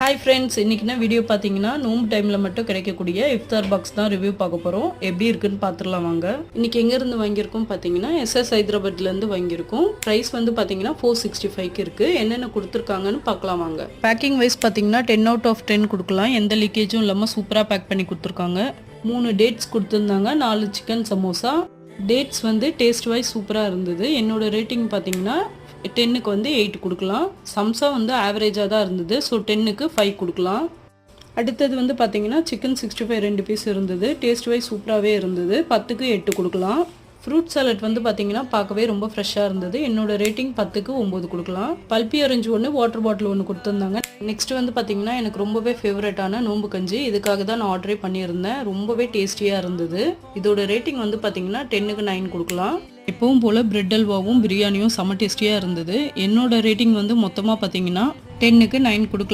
Hi friends, இன்றைக்கி video பார்த்தீங்கன்னா நோம்பு டைமில் மட்டும் கிடைக்கக்கூடிய இஃப்தார் பாக்ஸ் தான் ரிவ்யூ பார்க்க போகிறோம். எப்படி இருக்குன்னு பார்த்துடலாம் வாங்க. இன்றைக்கி எங்கேருந்து வாங்கியிருக்கோம் பார்த்தீங்கன்னா எஸ்எஸ் ஹைதராபாத்லேருந்து வாங்கியிருக்கோம். ப்ரைஸ் வந்து பார்த்தீங்கன்னா 465 இருக்குது. என்னென்ன கொடுத்துருக்காங்கன்னு பார்க்கலாம் வாங்க. பேக்கிங் வைஸ் பார்த்தீங்கன்னா 10 out of 10 கொடுக்கலாம். எந்த லீக்கேஜும் இல்லாமல் சூப்பராக பேக் பண்ணி கொடுத்துருக்காங்க. 3 டேட்ஸ் கொடுத்துருந்தாங்க, 4 சிக்கன் சமோசா. டேட்ஸ் வந்து டேஸ்ட் வைஸ் சூப்பராக இருந்தது. என்னோட ரேட்டிங் பார்த்தீங்கன்னா 10க்கு வந்து 8 கொடுக்கலாம். சம்சா வந்து ஆவரேஜாக தான் இருந்தது, ஸோ 10க்கு 5 கொடுக்கலாம். அடுத்தது வந்து பார்த்தீங்கன்னா சிக்கன் 65 2 பீஸ் இருந்தது. டேஸ்ட் வைஸ் சூப்பராகவே இருந்தது. 10க்கு 8 கொடுக்கலாம். ஃப்ரூட் சாலட் வந்து பார்த்தீங்கன்னா பார்க்கவே ரொம்ப ஃப்ரெஷ்ஷாக இருந்தது. என்னோட ரேட்டிங் 10க்கு 9 கொடுக்கலாம். பல்பி ஆரஞ்சு ஒன்று, வாட்டர் பாட்டில் ஒன்று கொடுத்துருந்தாங்க. நெக்ஸ்ட் வந்து பார்த்தீங்கன்னா எனக்கு ரொம்பவே ஃபேவரட்டான நோம்பு கஞ்சி. இதுக்காக தான் நான் ஆர்டரே பண்ணியிருந்தேன். ரொம்பவே டேஸ்டியாக இருந்தது. இதோட ரேட்டிங் வந்து பார்த்தீங்கன்னா 10க்கு 9 கொடுக்கலாம். எப்பவும் போல் பிரெட் அல்வாவும் பிரியாணியும் செம டேஸ்டியாக இருந்தது. என்னோட ரேட்டிங் வந்து மொத்தமாக பார்த்தீங்கன்னா 10க்கு 9 கொடுக்கலாம்.